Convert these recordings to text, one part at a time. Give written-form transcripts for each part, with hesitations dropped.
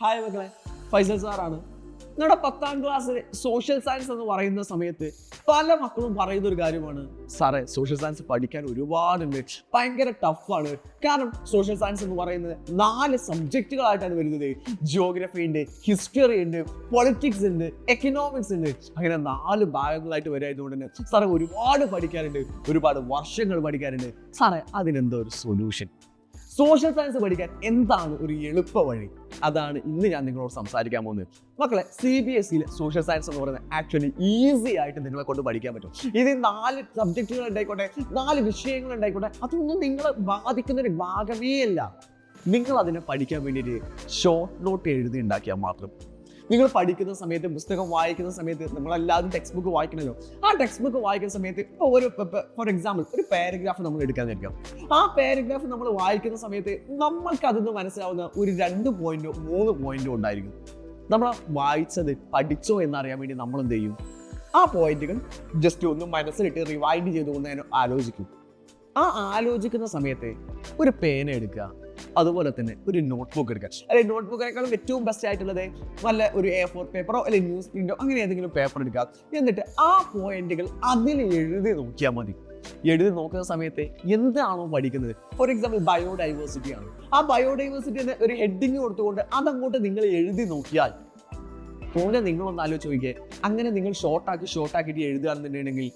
Hi മക്കളെ, ഫൈസൽ സാറാണ്. നമ്മുടെ 10ാം ക്ലാസ്സിൽ സോഷ്യൽ സയൻസ് എന്ന് പറയുന്ന സമയത്ത് പല മക്കളും പറയുന്ന ഒരു കാര്യമാണ്, സാറേ സോഷ്യൽ സയൻസ് പഠിക്കാൻ ഒരുപാടുണ്ട്, ഭയങ്കര ടഫാണ്. കാരണം സോഷ്യൽ സയൻസ് എന്ന് പറയുന്നത് 4 സബ്ജക്റ്റുകളായിട്ടാണ് വരുന്നത്. ജിയോഗ്രഫി ഉണ്ട്, ഹിസ്റ്ററി ഉണ്ട്, പൊളിറ്റിക്സ് ഉണ്ട്, എക്കണോമിക്സ് ഉണ്ട്. അങ്ങനെ 4 ഭാഗങ്ങളായിട്ട് വരുന്നതുകൊണ്ട് തന്നെ സാറേ ഒരുപാട് പഠിക്കാനുണ്ട്, ഒരുപാട് വർഷങ്ങൾ പഠിക്കാനുണ്ട്. സാറേ അതിനെന്തോ ഒരു സൊല്യൂഷൻ, സോഷ്യൽ സയൻസ് പഠിക്കാൻ എന്താണ് ഒരു എളുപ്പ വഴി? അതാണ് ഇന്ന് ഞാൻ നിങ്ങളോട് സംസാരിക്കാൻ പോകുന്നത്. മക്കളെ, CBSEയിൽ സോഷ്യൽ സയൻസ് എന്ന് പറയുന്നത് ആക്ച്വലി ഈസി ആയിട്ട് നിങ്ങളെ കൊണ്ട് പഠിക്കാൻ പറ്റും. ഇത് 4 സബ്ജക്റ്റുകൾ ഉണ്ടായിക്കോട്ടെ, 4 വിഷയങ്ങൾ ഉണ്ടായിക്കോട്ടെ, അതൊന്നും നിങ്ങളെ ബാധിക്കുന്ന ഒരു ഭാഗമേ അല്ല. നിങ്ങൾ അതിനെ പഠിക്കാൻ വേണ്ടിയിട്ട് ഷോർട്ട് നോട്ട് എഴുതി ഉണ്ടാക്കിയാൽ മാത്രം. നിങ്ങൾ പഠിക്കുന്ന സമയത്ത്, പുസ്തകം വായിക്കുന്ന സമയത്ത്, നമ്മളെല്ലാവരും ടെക്സ്റ്റ് ബുക്ക് വായിക്കണമല്ലോ. ആ ടെക്സ്റ്റ് ബുക്ക് വായിക്കുന്ന സമയത്ത് ഫോർ എക്സാമ്പിൾ ഒരു പാരഗ്രാഫ് നമ്മൾ എടുക്കാതിരിക്കാം. ആ പാരഗ്രാഫ് നമ്മൾ വായിക്കുന്ന സമയത്ത് നമ്മൾക്ക് അതിന് മനസ്സിലാവുന്ന ഒരു 2 പോയിന്റോ 3 പോയിന്റോ ഉണ്ടായിരിക്കും. നമ്മൾ വായിച്ചത് പഠിച്ചോ എന്നറിയാൻ വേണ്ടി നമ്മൾ എന്ത് ചെയ്യും? ആ പോയിന്റുകൾ ജസ്റ്റ് ഒന്ന് മനസ്സിലിട്ട് റിവൈൻഡ് ചെയ്തുകൊണ്ട് ആലോചിക്കും. ആ ആലോചിക്കുന്ന സമയത്ത് ഒരു പേന എടുക്കുക, അതുപോലെ തന്നെ ഒരു നോട്ട്ബുക്ക് എടുക്കുക. അല്ലെങ്കിൽ നോട്ട്ബുക്കിനേക്കാളും ഏറ്റവും ബെസ്റ്റ് ആയിട്ടുള്ളത് നല്ല ഒരു A4 പേപ്പറോ അല്ലെങ്കിൽ ന്യൂസ് പ്രിന്റോ അങ്ങനെ ഏതെങ്കിലും പേപ്പർ എടുക്കുക. എന്നിട്ട് ആ പോയിന്റുകൾ അതിൽ എഴുതി നോക്കിയാൽ മതി. എഴുതി നോക്കുന്ന സമയത്ത് എന്താണോ പഠിക്കുന്നത്, ഫോർ എക്സാമ്പിൾ ബയോഡൈവേഴ്സിറ്റി ആണ്, ആ ബയോഡൈവേഴ്സിറ്റിന്റെ ഒരു ഹെഡിങ് കൊടുത്തുകൊണ്ട് അതങ്ങോട്ട് നിങ്ങൾ എഴുതി നോക്കിയാൽ പോലെ നിങ്ങളൊന്ന് ആലോചിച്ച് നോക്കിയേ. അങ്ങനെ നിങ്ങൾ ഷോർട്ടാക്കിയിട്ട് എഴുതുകയാണെന്നുണ്ടെങ്കിൽ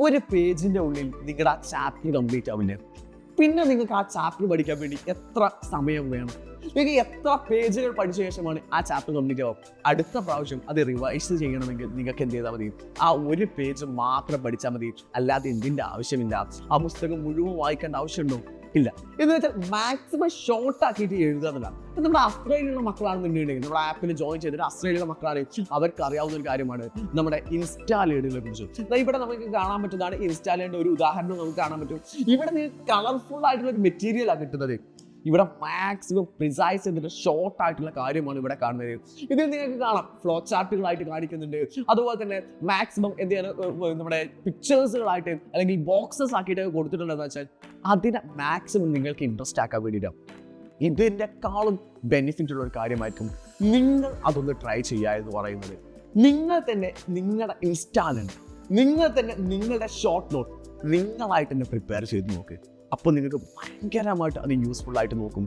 ഒരു പേജിന്റെ ഉള്ളിൽ നിങ്ങളുടെ ആ ചാപ്റ്റർ കംപ്ലീറ്റ് ആവില്ലേ? പിന്നെ നിങ്ങൾക്ക് ആ ചാപ്റ്റർ പഠിക്കാൻ വേണ്ടി എത്ര സമയം വേണം? നിങ്ങൾക്ക് എത്ര പേജുകൾ പഠിച്ച ശേഷമാണ് ആ ചാപ്റ്റർ കംപ്ലീറ്റ് ആവും? അടുത്ത പ്രാവശ്യം അത് റിവൈസ് ചെയ്യണമെങ്കിൽ നിങ്ങൾക്ക് എന്ത് ചെയ്താൽ മതി? ആ ഒരു പേജ് മാത്രം പഠിച്ചാൽ മതി. അല്ലാതെ എന്തിൻ്റെ ആവശ്യമില്ല. ആ പുസ്തകം മുഴുവൻ വായിക്കേണ്ട ആവശ്യമുണ്ടോ? ഇല്ല. എന്ന് വെച്ചാൽ മാക്സിമം ഷോർട്ട് ആക്കിയിട്ട് എഴുതുക എന്നുള്ളതാണ്. ഇപ്പം നമ്മുടെ അസ്ട്രേലിയയിലുള്ള മക്കളാണെന്നുണ്ടെങ്കിൽ, നമ്മുടെ ആപ്പിൽ ജോയിൻ ചെയ്തിട്ട് അസ്ട്രേലിയയിലെ മക്കളാണെങ്കിൽ അവർക്ക് അറിയാവുന്ന ഒരു കാര്യമാണ് നമ്മുടെ ഇൻസ്റ്റാലേഡിനെ കുറിച്ച്. ഇവിടെ നമുക്ക് കാണാൻ പറ്റുന്നതാണ് ഇൻസ്റ്റാലേഡിന്റെ ഒരു ഉദാഹരണം നമുക്ക് കാണാൻ പറ്റും. ഇവിടെ നിങ്ങൾക്ക് കളർഫുൾ ആയിട്ടുള്ള ഒരു മെറ്റീരിയലാണ് കിട്ടുന്നത്. ഇവിടെ മാക്സിമം പ്രിസൈസ് ചെയ്തിട്ട് ഷോർട്ട് ആയിട്ടുള്ള കാര്യമാണ് ഇവിടെ കാണുന്നത്. ഇതിൽ നിങ്ങൾക്ക് കാണാം ഫ്ലോ ചാർട്ടുകളായിട്ട് കാണിക്കുന്നുണ്ട്. അതുപോലെ തന്നെ മാക്സിമം എന്ത് ചെയ്യാൻ നമ്മുടെ പിക്ചേഴ്സുകളായിട്ട് അല്ലെങ്കിൽ ബോക്സസ് ആക്കിയിട്ട് കൊടുത്തിട്ടുണ്ടെന്ന് വെച്ചാൽ അതിനെ മാക്സിമം നിങ്ങൾക്ക് ഇൻട്രസ്റ്റ് ആക്കാൻ വേണ്ടിയിട്ടാണ്. ഇതിൻ്റെക്കാളും ബെനിഫിറ്റ് ഉള്ള ഒരു കാര്യമായിരിക്കും നിങ്ങൾ അതൊന്ന് ട്രൈ ചെയ്യുക എന്ന് പറയുന്നത്. നിങ്ങൾ തന്നെ നിങ്ങളുടെ ഇൻസ്റ്റാളുണ്ട്, നിങ്ങൾ തന്നെ നിങ്ങളുടെ ഷോർട്ട് നോട്ട് നിങ്ങളായിട്ട് തന്നെ പ്രിപ്പയർ ചെയ്ത് നോക്ക്. അപ്പോൾ നിങ്ങൾക്ക് ഭയങ്കരമായിട്ട് അത് യൂസ്ഫുൾ ആയിട്ട് നോക്കും.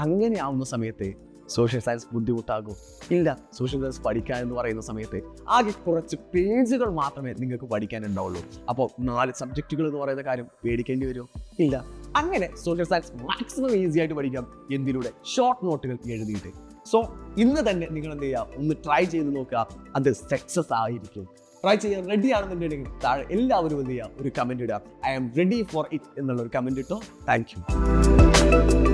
അങ്ങനെ ആവുന്ന സമയത്ത് സോഷ്യൽ സയൻസ് ബുദ്ധിമുട്ടാകും ഇല്ല. സോഷ്യൽ സയൻസ് പഠിക്കാൻ എന്ന് പറയുന്ന സമയത്ത് ആകെ കുറച്ച് പേജുകൾ മാത്രമേ നിങ്ങൾക്ക് പഠിക്കാനുണ്ടാവുള്ളൂ. അപ്പോൾ 4 സബ്ജക്റ്റുകൾ എന്ന് പറയുന്ന കാര്യം പേടിക്കേണ്ടി വരുമോ? ഇല്ല. അങ്ങനെ സോഷ്യൽ സയൻസ് മാക്സിമം ഈസി ആയിട്ട് പഠിക്കാം. എന്തിലൂടെ? ഷോർട്ട് നോട്ടുകൾ എഴുതിയിട്ട്. സോ ഇന്ന് തന്നെ നിങ്ങൾ എന്ത് ചെയ്യുക, ഒന്ന് ട്രൈ ചെയ്ത് നോക്കുക. അത് സക്സസ് ആയിരിക്കും. ട്രൈ ചെയ്യാൻ റെഡി ആണെന്നുണ്ടെങ്കിൽ താഴെ എല്ലാവരും എന്ത് ചെയ്യുക, ഒരു കമൻറ്റ് ഇടുക. I am ready for it എന്നുള്ള ഒരു കമൻറ്റ് ഇട്ടോ. Thank U.